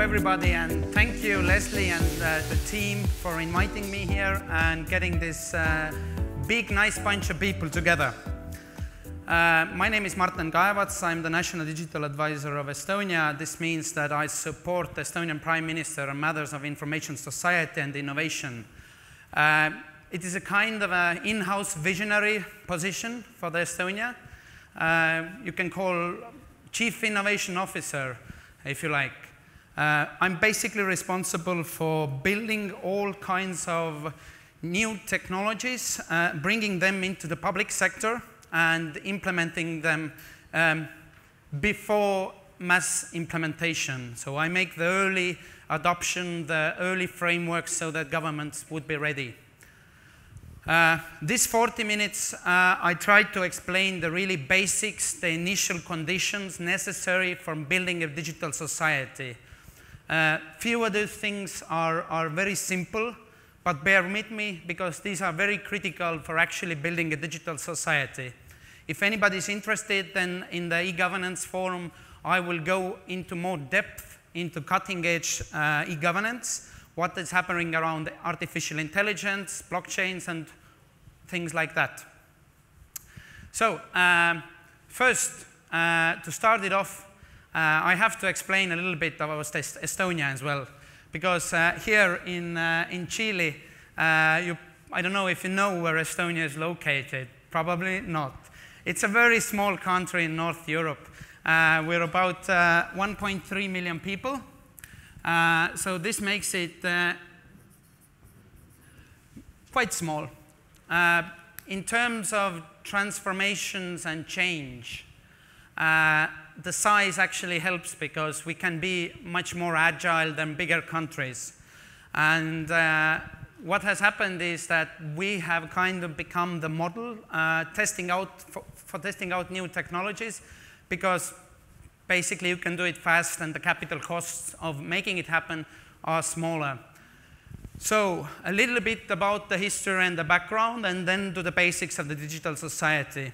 everybody, and thank you, Leslie, and the team for inviting me here and getting this big, nice bunch of people together. My name is Marten Kaevats. I'm the National Digital Advisor of Estonia. This means that I support the Estonian Prime Minister on matters of information society and innovation. It is a kind of an in-house visionary position for the Estonia. You can call Chief Innovation Officer, if you like. I'm basically responsible for building all kinds of new technologies, bringing them into the public sector and implementing them before mass implementation. So I make the early adoption, the early frameworks so that governments would be ready. These 40 minutes, I tried to explain the really basics, the initial conditions necessary for building a digital society. Few of those things are very simple, but bear with me because these are very critical for actually building a digital society. If anybody is interested, then in the e-governance forum, I will go into more depth into cutting-edge e-governance, what is happening around artificial intelligence, blockchains, and things like that. So first, to start it off, I have to explain a little bit about Estonia as well, because here in Chile, I don't know if you know where Estonia is located. Probably not. It's a very small country in North Europe. We're about 1.3 million people. So this makes it quite small. In terms of transformations and change, the size actually helps because we can be much more agile than bigger countries. And what has happened is that we have kind of become the model for testing out new technologies, because basically you can do it fast and the capital costs of making it happen are smaller. So a little bit about the history and the background, and then to the basics of the digital society.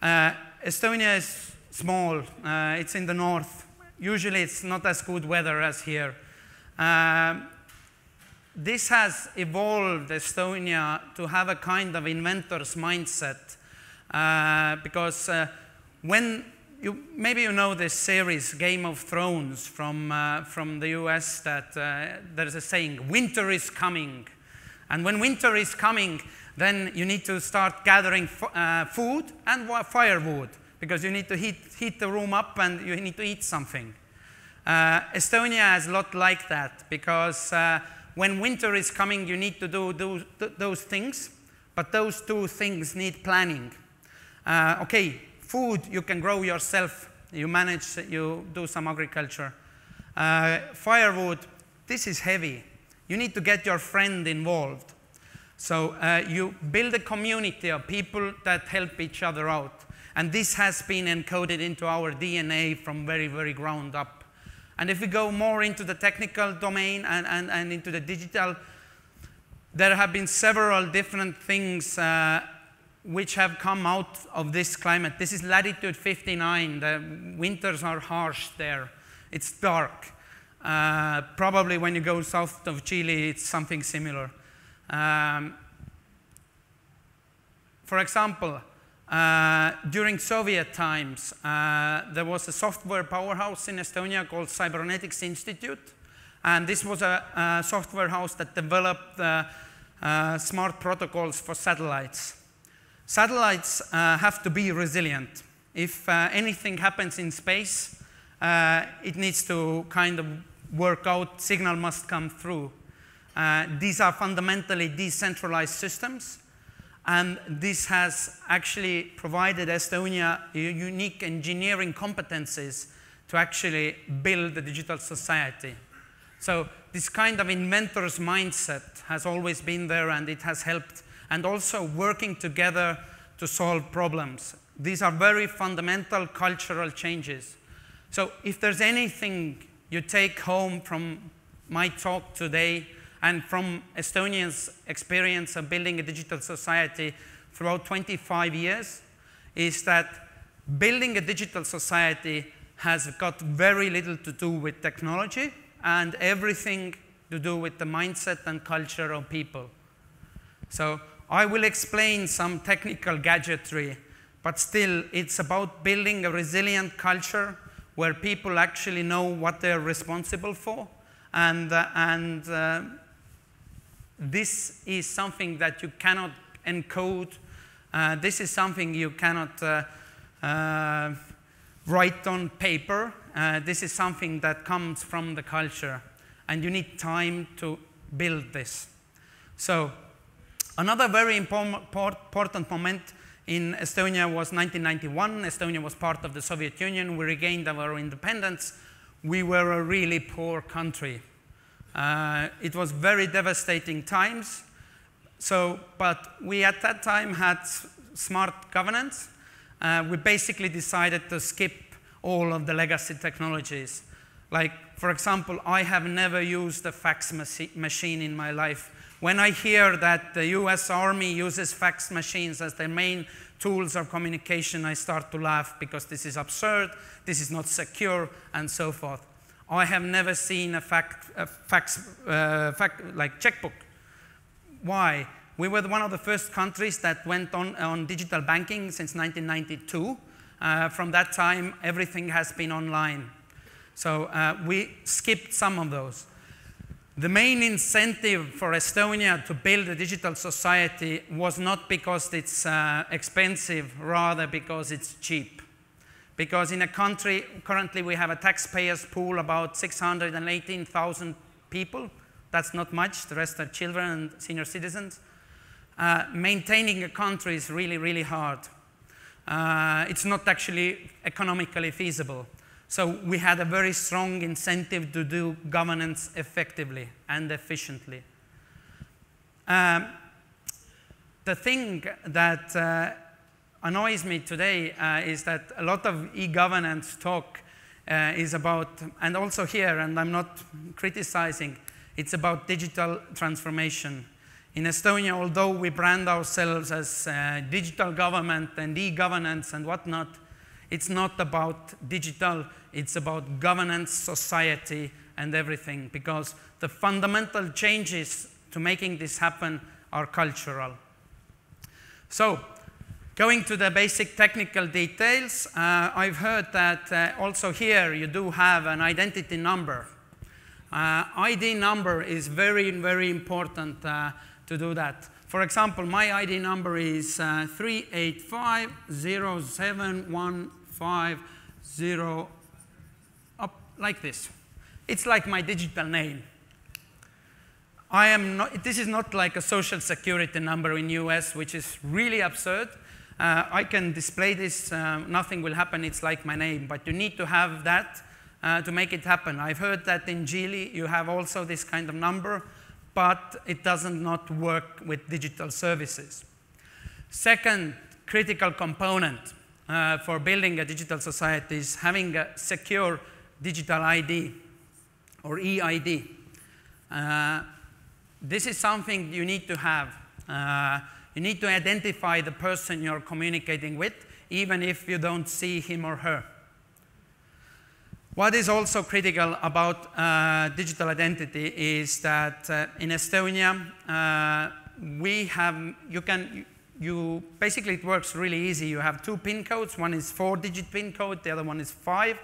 Estonia is small. It's in the north. Usually it's not as good weather as here. This has evolved Estonia to have a kind of inventor's mindset, because maybe you know this series Game of Thrones from the US, that there's a saying, winter is coming. And when winter is coming, then you need to start gathering food and firewood, because you need to heat the room up and you need to eat something. Estonia is a lot like that, because when winter is coming, you need to do those things, but those two things need planning. Okay, food you can grow yourself. You do some agriculture. Firewood, this is heavy. You need to get your friend involved. So you build a community of people that help each other out. And this has been encoded into our DNA from very, very ground up. And if we go more into the technical domain and into the digital, there have been several different things which have come out of this climate. This is latitude 59. The winters are harsh there. It's dark. Probably when you go south of Chile, it's something similar. For example, during Soviet times, there was a software powerhouse in Estonia called Cybernetics Institute. And this was a software house that developed smart protocols for satellites. Satellites have to be resilient. If anything happens in space, it needs to kind of work out, signal must come through. These are fundamentally decentralized systems. And this has actually provided Estonia unique engineering competencies to actually build a digital society. So this kind of inventor's mindset has always been there, and it has helped. And also working together to solve problems. These are very fundamental cultural changes. So if there's anything you take home from my talk today, and from Estonia's experience of building a digital society throughout 25 years, is that building a digital society has got very little to do with technology. and everything to do with the mindset and culture of people. So I will explain some technical gadgetry, but still it's about building a resilient culture where people actually know what they're responsible for. And this is something that you cannot encode. This is something you cannot write on paper. This is something that comes from the culture, and you need time to build this. So another very important moment in Estonia was 1991. Estonia was part of the Soviet Union. We regained our independence. We were a really poor country. It was very devastating times. But we at that time had smart governance. We basically decided to skip all of the legacy technologies. Like, for example, I have never used a fax machine in my life. When I hear that the US Army uses fax machines as their main tools of communication, I start to laugh because this is absurd, this is not secure, and so forth. I have never seen a like checkbook. Why? We were one of the first countries that went on digital banking since 1992. From that time, everything has been online. So we skipped some of those. The main incentive for Estonia to build a digital society was not because it's expensive, rather because it's cheap. Because in a country, currently we have a taxpayers pool about 618,000 people. That's not much. The rest are children and senior citizens. Maintaining a country is really, really hard. It's not actually economically feasible. So we had a very strong incentive to do governance effectively and efficiently. The thing that annoys me today is that a lot of e-governance talk is about, and also here, and I'm not criticizing, it's about digital transformation. In Estonia, although we brand ourselves as digital government and e-governance and whatnot, it's not about digital, it's about governance, society, and everything, because the fundamental changes to making this happen are cultural. So, going to the basic technical details, I've heard that also here you do have an identity number. ID number is very, very important to do that. For example, my ID number is 3850715 up like this. It's like my digital name. This is not like a social security number in US, which is really absurd. I can display this, nothing will happen, it's like my name, but you need to have that to make it happen. I've heard that in Chile you have also this kind of number, but it doesn't not work with digital services. Second critical component for building a digital society is having a secure digital ID or eID. This is something you need to have. You need to identify the person you're communicating with, even if you don't see him or her. What is also critical about digital identity is that in Estonia, basically it works really easy. You have two PIN codes. One is 4-digit PIN code, the other one is 5.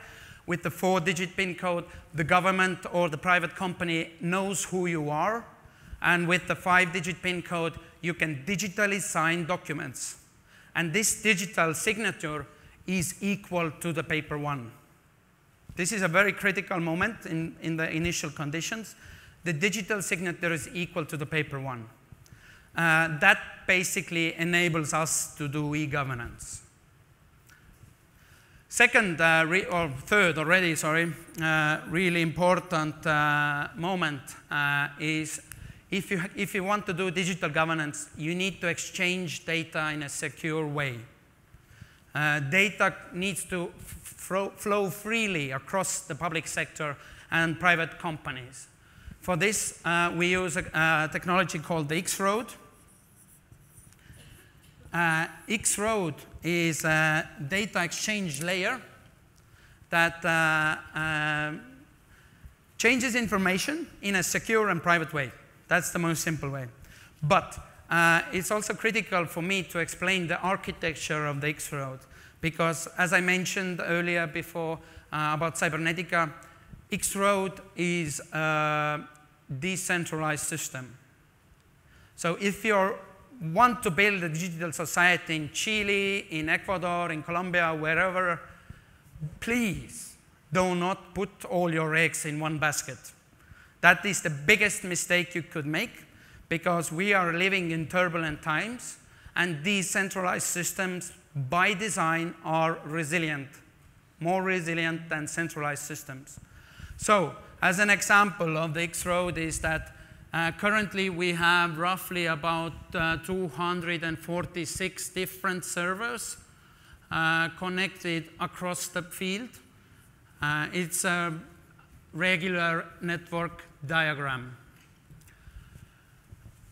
With the 4-digit PIN code, the government or the private company knows who you are. And with the 5-digit PIN code, you can digitally sign documents. And this digital signature is equal to the paper one. This is a very critical moment in the initial conditions. The digital signature is equal to the paper one. That basically enables us to do e-governance. Second, or third already, sorry, really important moment is if you want to do digital governance, you need to exchange data in a secure way. Data needs to flow freely across the public sector and private companies. For this, we use a technology called the X-Road. X-Road is a data exchange layer that changes information in a secure and private way. That's the most simple way. But it's also critical for me to explain the architecture of the X-Road, because as I mentioned earlier before about Cybernetica, X-Road is a decentralized system. So if you want to build a digital society in Chile, in Ecuador, in Colombia, wherever, please do not put all your eggs in one basket. That is the biggest mistake you could make, because we are living in turbulent times, and decentralized systems by design are resilient, more resilient than centralized systems. So, as an example of the X-Road is that currently we have roughly about 246 different servers connected across the field. It's a regular network diagram.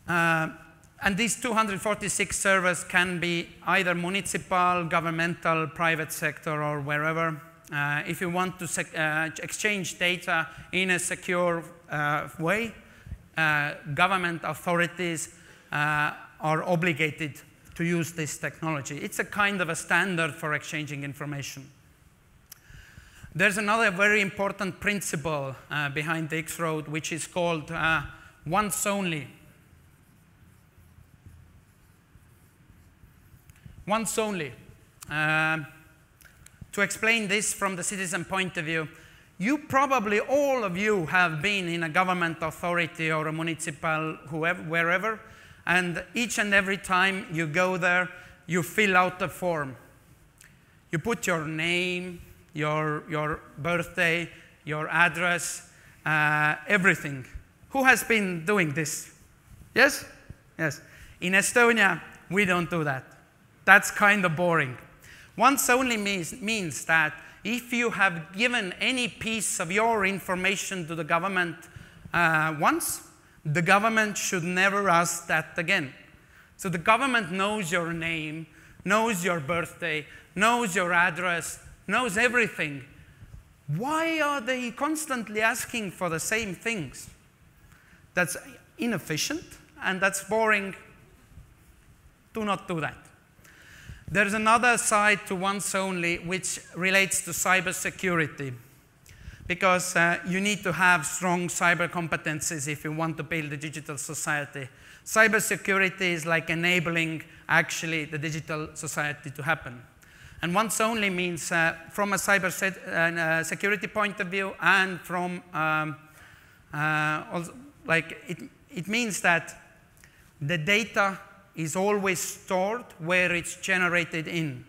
And these 246 servers can be either municipal, governmental, private sector, or wherever. If you want to exchange data in a secure way, government authorities are obligated to use this technology. It's a kind of a standard for exchanging information. There's another very important principle behind the X-Road, which is called once only. Once only. To explain this from the citizen point of view, you probably, all of you, have been in a government authority or a municipal, wherever, and each and every time you go there, you fill out a form. You put your name, your birthday, your address, everything. Who has been doing this? Yes? Yes. In Estonia, we don't do that. That's kind of boring. Once only means that if you have given any piece of your information to the government once, the government should never ask that again. So the government knows your name, knows your birthday, knows your address, knows everything. Why are they constantly asking for the same things? That's inefficient and that's boring. Do not do that. There's another side to once only which relates to cybersecurity, because you need to have strong cyber competencies if you want to build a digital society. Cybersecurity is like enabling actually the digital society to happen. And once only means from a cyber security point of view, and from also, like it means that the data is always stored where it's generated in.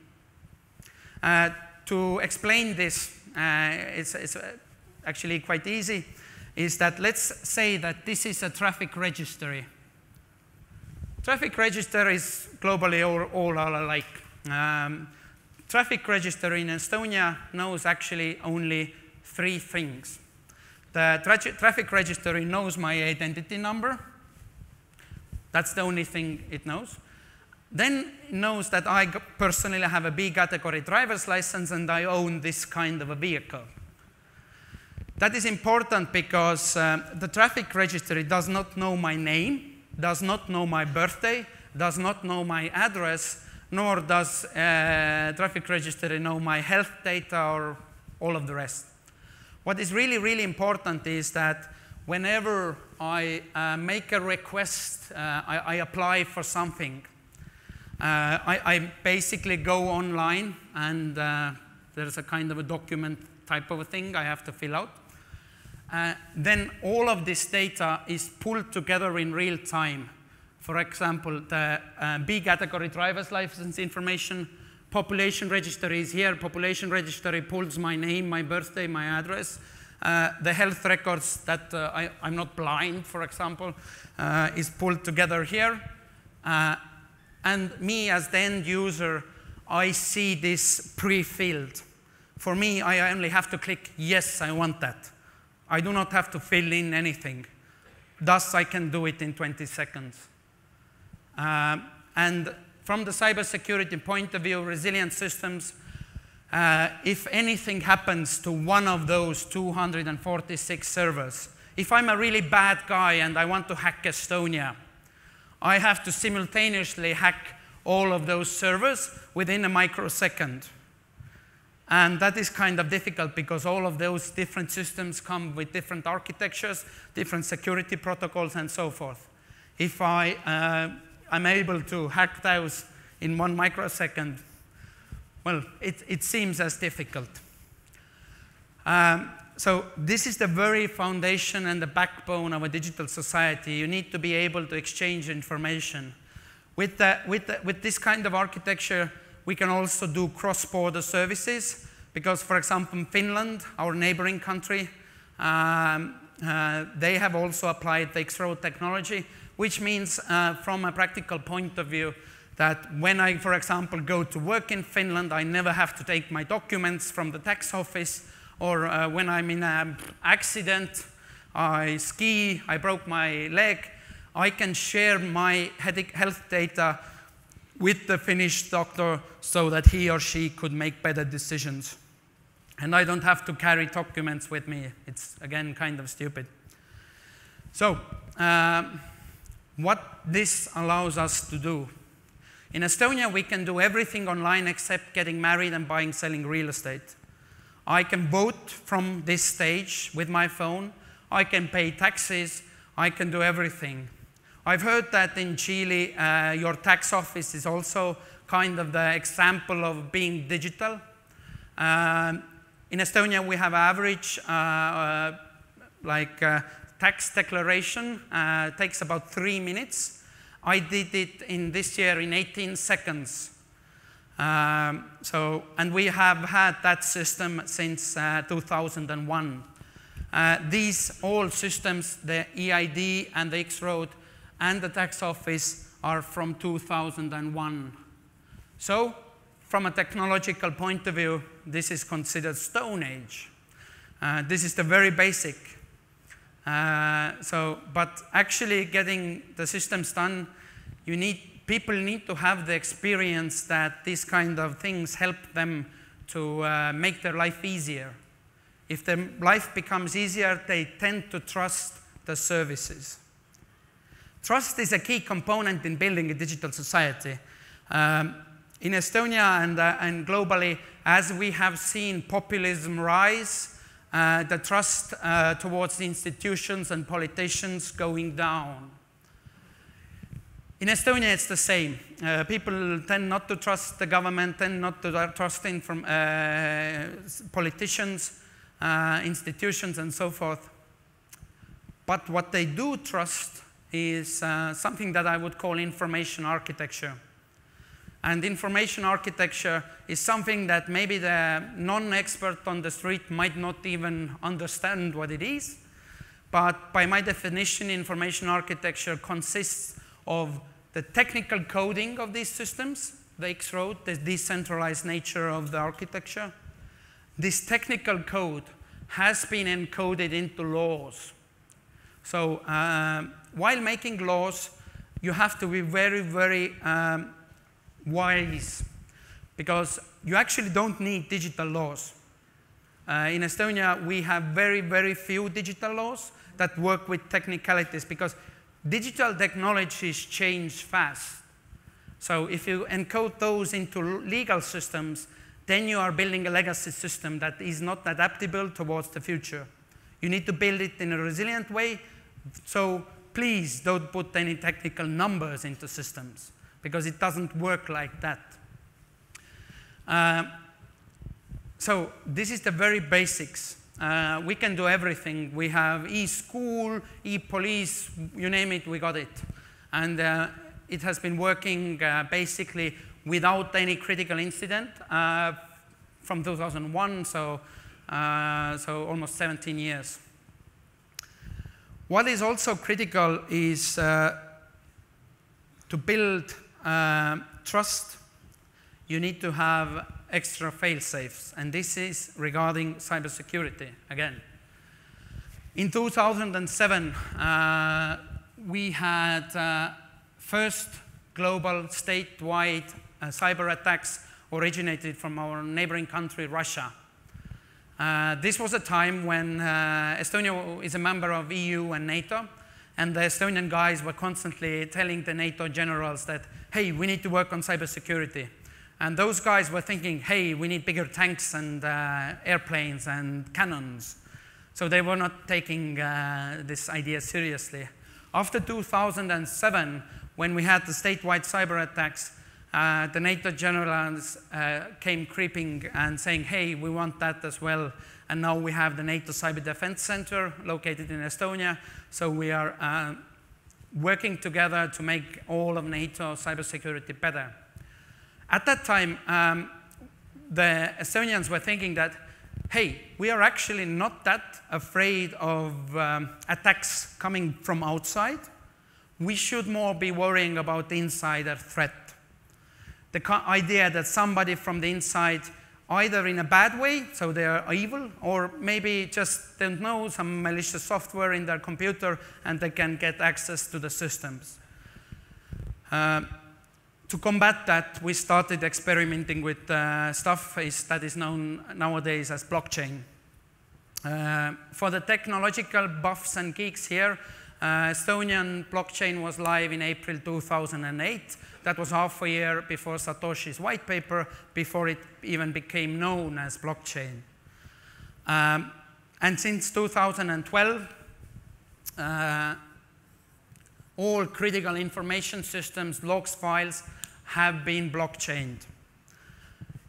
To explain this, it's actually quite easy, is that let's say that this is a traffic registry. Traffic register is globally all alike. Traffic register in Estonia knows actually only 3 things. The traffic register knows my identity number. That's the only thing it knows. Then it knows that I personally have a B category driver's license and I own this kind of a vehicle. That is important because the traffic registry does not know my name, does not know my birthday, does not know my address, nor does traffic registry know my health data or all of the rest. What is really, really important is that whenever I make a request, I apply for something, I basically go online and there's a kind of a document type of a thing I have to fill out. Then all of this data is pulled together in real time. For example, the B category driver's license information, population registry is here. Population registry pulls my name, my birthday, my address. The health records that I'm not blind, for example, is pulled together here. And me as the end user, I see this pre-filled. For me, I only have to click, yes, I want that. I do not have to fill in anything. Thus, I can do it in 20 seconds. And from the cybersecurity point of view, resilient systems if anything happens to one of those 246 servers, if I'm a really bad guy and I want to hack Estonia, I have to simultaneously hack all of those servers within a microsecond. And that is kind of difficult because all of those different systems come with different architectures, different security protocols, and so forth. If I'm able to hack those in 1 microsecond, well, it seems as difficult. So this is the very foundation and the backbone of a digital society. You need to be able to exchange information. With this kind of architecture, we can also do cross-border services because, for example, in Finland, our neighboring country, they have also applied the X-road technology, which means from a practical point of view that when I, for example, go to work in Finland, I never have to take my documents from the tax office, or when I'm in an accident, I ski, I broke my leg, I can share my health data with the Finnish doctor so that he or she could make better decisions. And I don't have to carry documents with me. It's, again, kind of stupid. So, what this allows us to do. In Estonia, we can do everything online except getting married and buying, selling real estate. I can vote from this stage with my phone. I can pay taxes. I can do everything. I've heard that in Chile, your tax office is also kind of the example of being digital. In Estonia, we have average tax declaration. Takes about 3 minutes. I did it in this year in 18 seconds. And we have had that system since 2001. These all systems, the EID and the X-road and the tax office, are from 2001. So, from a technological point of view, this is considered Stone Age. This is the very basic. But actually getting the systems done, people need to have the experience that these kind of things help them to make their life easier. If their life becomes easier, they tend to trust the services. Trust is a key component in building a digital society. In Estonia and globally, as we have seen populism rise, the trust towards the institutions and politicians going down. In Estonia, it's the same. People tend not to trust the government, tend not to trust politicians, institutions, and so forth. But what they do trust is something that I would call information architecture. And information architecture is something that maybe the non-expert on the street might not even understand what it is. But by my definition, information architecture consists of the technical coding of these systems, the X-road, the decentralized nature of the architecture. This technical code has been encoded into laws. So while making laws, you have to be very, very wise, because you actually don't need digital laws. In Estonia, we have very, very few digital laws that work with technicalities, because digital technologies change fast. So if you encode those into legal systems, then you are building a legacy system that is not adaptable towards the future. You need to build it in a resilient way, so please don't put any technical numbers into systems, because it doesn't work like that. So this is the very basics. We can do everything. We have e-school, e-police, you name it, we got it. And it has been working basically without any critical incident from 2001, so almost 17 years. What is also critical is to build trust, you need to have extra fail-safes, and this is regarding cybersecurity again. In 2007, we had first global statewide cyber attacks originated from our neighboring country, Russia. This was a time when Estonia is a member of EU and NATO, and the Estonian guys were constantly telling the NATO generals that, hey, we need to work on cybersecurity. And those guys were thinking, hey, we need bigger tanks and airplanes and cannons. So they were not taking this idea seriously. After 2007, when we had the statewide cyber attacks, the NATO generals came creeping and saying, hey, we want that as well. And now we have the NATO Cyber Defense Center located in Estonia. So we are working together to make all of NATO cybersecurity better. At that time, the Estonians were thinking that, hey, we are actually not that afraid of attacks coming from outside. We should more be worrying about the insider threat. The idea that somebody from the inside, either in a bad way, so they are evil, or maybe just don't know some malicious software in their computer and they can get access to the systems. To combat that, we started experimenting with stuff that is known nowadays as blockchain. For the technological buffs and geeks here, Estonian blockchain was live in April 2008. That was half a year before Satoshi's white paper, before it even became known as blockchain. And since 2012, all critical information systems, logs, files, have been blockchained.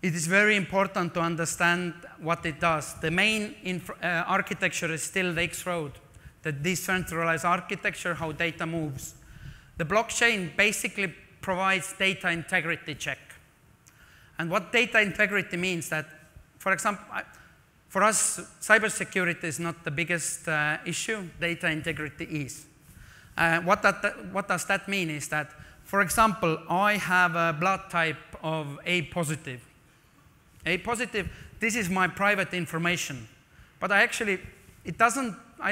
It is very important to understand what it does. The main architecture is still the X-Road, the decentralized architecture, how data moves. The blockchain basically provides data integrity check. And what data integrity means that, for example, for us, cybersecurity is not the biggest issue, data integrity is. What does that mean is that, for example, I have a blood type of A positive. A positive, this is my private information. But I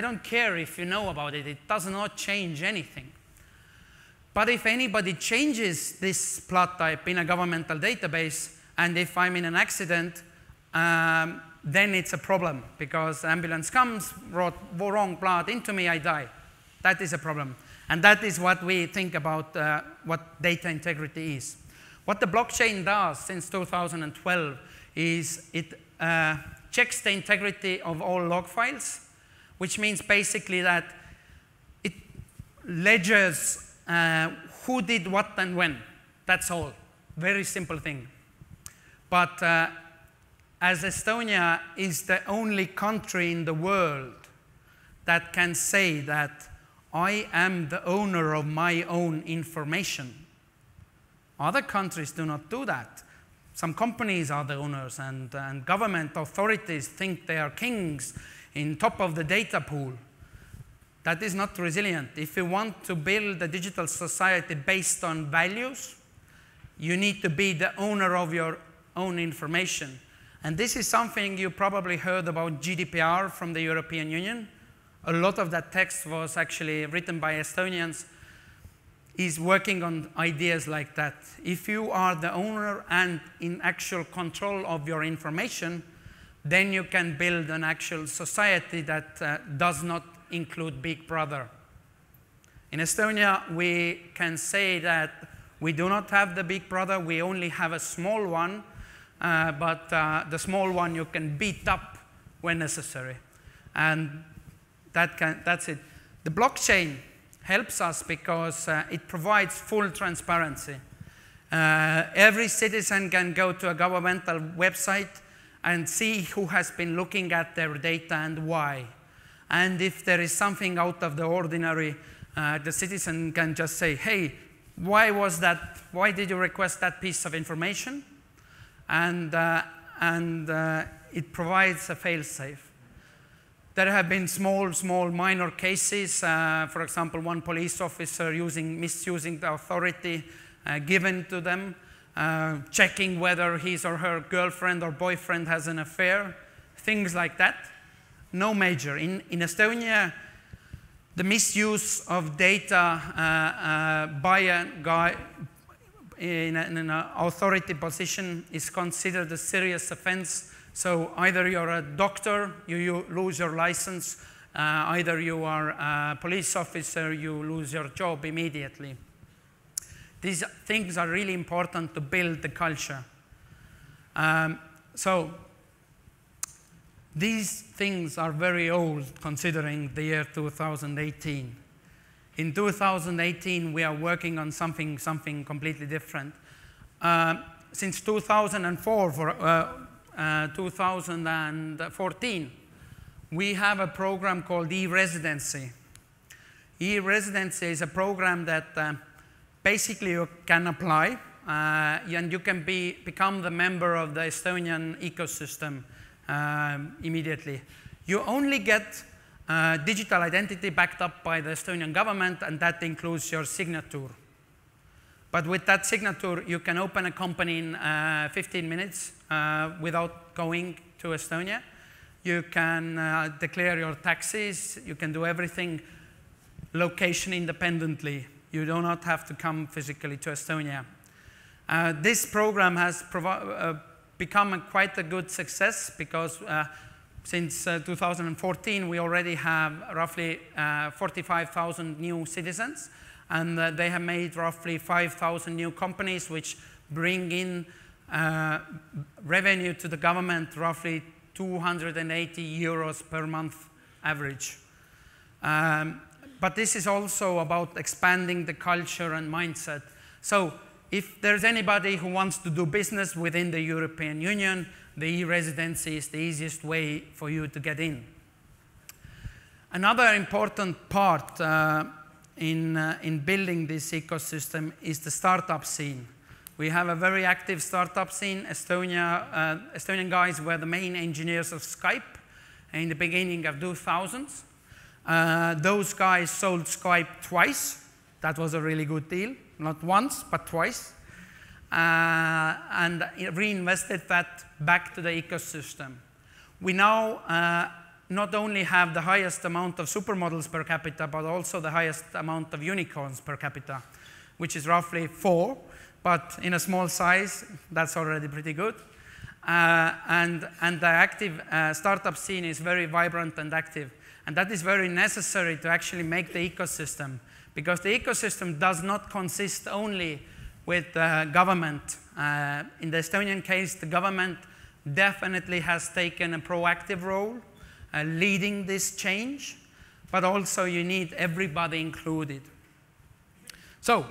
don't care if you know about it. It does not change anything. But if anybody changes this blood type in a governmental database, and if I'm in an accident, then it's a problem, because the ambulance comes, brought wrong blood into me, I die. That is a problem. And that is what we think about what data integrity is. What the blockchain does since 2012 is it checks the integrity of all log files, which means basically that it ledgers who did what and when. That's all. Very simple thing. But as Estonia is the only country in the world that can say that I am the owner of my own information. Other countries do not do that. Some companies are the owners, and government authorities think they are kings in top of the data pool. That is not resilient. If you want to build a digital society based on values, you need to be the owner of your own information. And this is something you probably heard about GDPR from the European Union. A lot of that text was actually written by Estonians, is working on ideas like that. If you are the owner and in actual control of your information, then you can build an actual society that does not include Big Brother. In Estonia, we can say that we do not have the Big Brother, we only have a small one, but the small one you can beat up when necessary. And that's it. The blockchain helps us because it provides full transparency. Every citizen can go to a governmental website and see who has been looking at their data and why. And if there is something out of the ordinary, the citizen can just say, hey, why was that? Why did you request that piece of information? And it provides a fail-safe. There have been small minor cases. For example, one police officer misusing the authority given to them, checking whether his or her girlfriend or boyfriend has an affair, things like that. No major. In Estonia, the misuse of data by a guy in an authority position is considered a serious offense. So either you're a doctor, you lose your license, either you are a police officer, you lose your job immediately. These things are really important to build the culture. So these things are very old considering the year 2018. In 2018, we are working on something completely different. Since 2004, 2014, we have a program called e-residency. E-residency is a program that basically you can apply and you can become the member of the Estonian ecosystem immediately. You only get digital identity backed up by the Estonian government, and that includes your signature. But with that signature, you can open a company in 15 minutes without going to Estonia. You can declare your taxes. You can do everything location independently. You do not have to come physically to Estonia. This program has become quite a good success because since 2014, we already have roughly 45,000 new citizens, and they have made roughly 5,000 new companies, which bring in revenue to the government, roughly 280 euros per month average. But this is also about expanding the culture and mindset. So if there's anybody who wants to do business within the European Union, the e-residency is the easiest way for you to get in. Another important part in building this ecosystem is the startup scene. We have a very active startup scene. Estonian guys were the main engineers of Skype in the beginning of 2000s. Those guys sold Skype twice. That was a really good deal. Not once, but twice. And reinvested that back to the ecosystem. We now not only have the highest amount of supermodels per capita, but also the highest amount of unicorns per capita, which is roughly 4, but in a small size, that's already pretty good. And the active startup scene is very vibrant and active. And that is very necessary to actually make the ecosystem, because the ecosystem does not consist only with government. In the Estonian case, the government definitely has taken a proactive role leading this change, but also you need everybody included. So,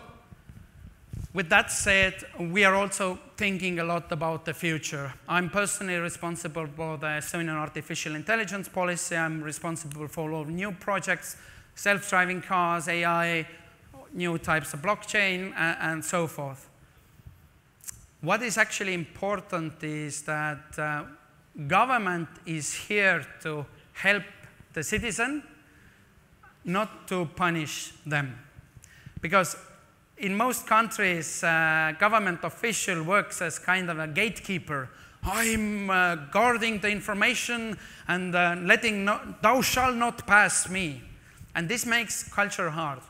with that said, we are also thinking a lot about the future. I'm personally responsible for the Estonian artificial intelligence policy. I'm responsible for all new projects, self-driving cars, AI, new types of blockchain, and so forth. What is actually important is that government is here to help the citizen, not to punish them. Because in most countries, government official works as kind of a gatekeeper. I'm guarding the information and thou shalt not pass me. And this makes culture hard.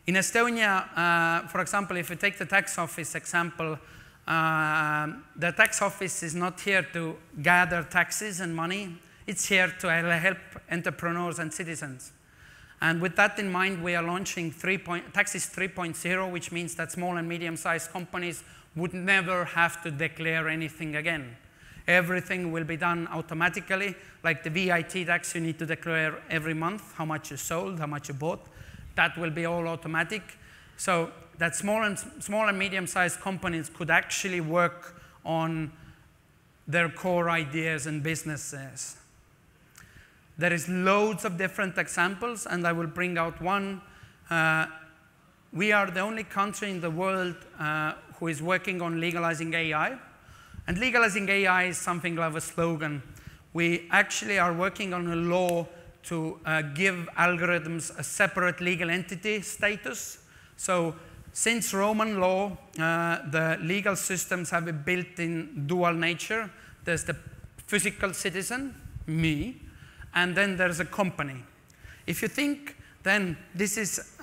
In Estonia, for example, if you take the tax office example, the tax office is not here to gather taxes and money. It's here to help entrepreneurs and citizens. And with that in mind, we are launching Taxes 3.0, which means that small and medium-sized companies would never have to declare anything again. Everything will be done automatically. Like the VAT tax, you need to declare every month how much you sold, how much you bought. That will be all automatic. So that small and medium-sized companies could actually work on their core ideas and businesses. There is loads of different examples, and I will bring out one. We are the only country in the world who is working on legalizing AI. And legalizing AI is something like a slogan. We actually are working on a law to give algorithms a separate legal entity status. So since Roman law, the legal systems have a built-in dual nature. There's the physical citizen, me, and then there's a company. If you think, then this is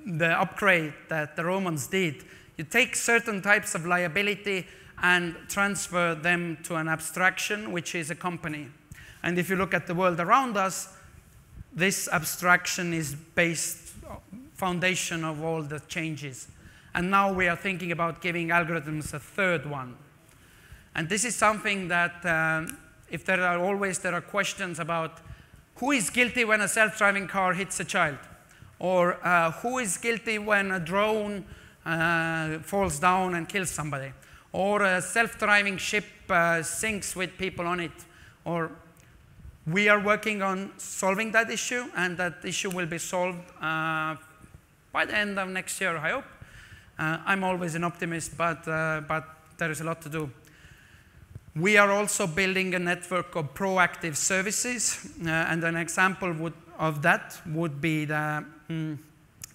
the upgrade that the Romans did. You take certain types of liability and transfer them to an abstraction, which is a company. And if you look at the world around us, this abstraction is based foundation of all the changes. And now we are thinking about giving algorithms a third one. And this is something that if there are questions about who is guilty when a self-driving car hits a child, or who is guilty when a drone falls down and kills somebody, or a self-driving ship sinks with people on it, or we are working on solving that issue, and that issue will be solved by the end of next year, I hope. I'm always an optimist, but there is a lot to do. We are also building a network of proactive services, and an example of that would be that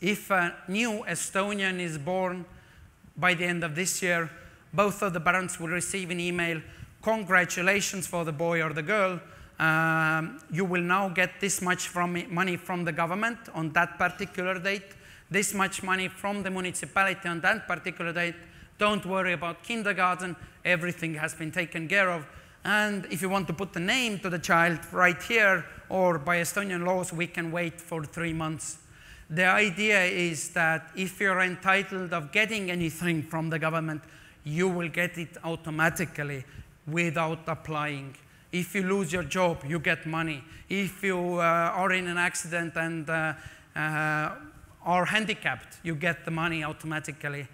if a new Estonian is born by the end of this year, both of the parents will receive an email, congratulations for the boy or the girl, you will now get this much money from the government on that particular date, this much money from the municipality on that particular date. Don't worry about kindergarten, everything has been taken care of. And if you want to put the name to the child right here, or by Estonian laws, we can wait for 3 months. The idea is that if you're entitled of getting anything from the government, you will get it automatically without applying. If you lose your job, you get money. If you are in an accident and are handicapped, you get the money automatically.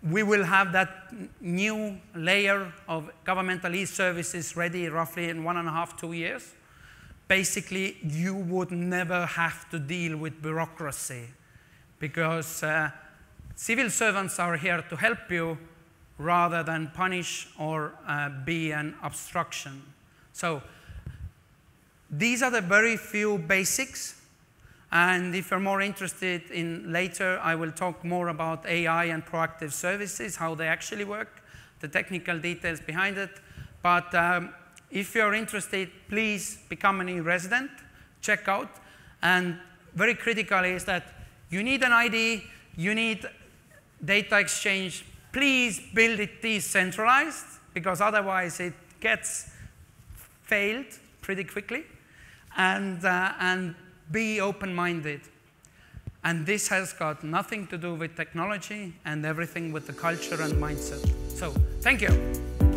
We will have that new layer of governmental e-services ready roughly in 1.5 to 2 years. Basically, you would never have to deal with bureaucracy, because civil servants are here to help you rather than punish or be an obstruction. So these are the very few basics. And if you're more interested in later, I will talk more about AI and proactive services, how they actually work, the technical details behind it. But if you're interested, please become an e-resident, check out. And very critical is that you need an ID, you need data exchange. Please build it decentralized, because otherwise it gets failed pretty quickly. And be open-minded. And this has got nothing to do with technology and everything with the culture and mindset. So, thank you.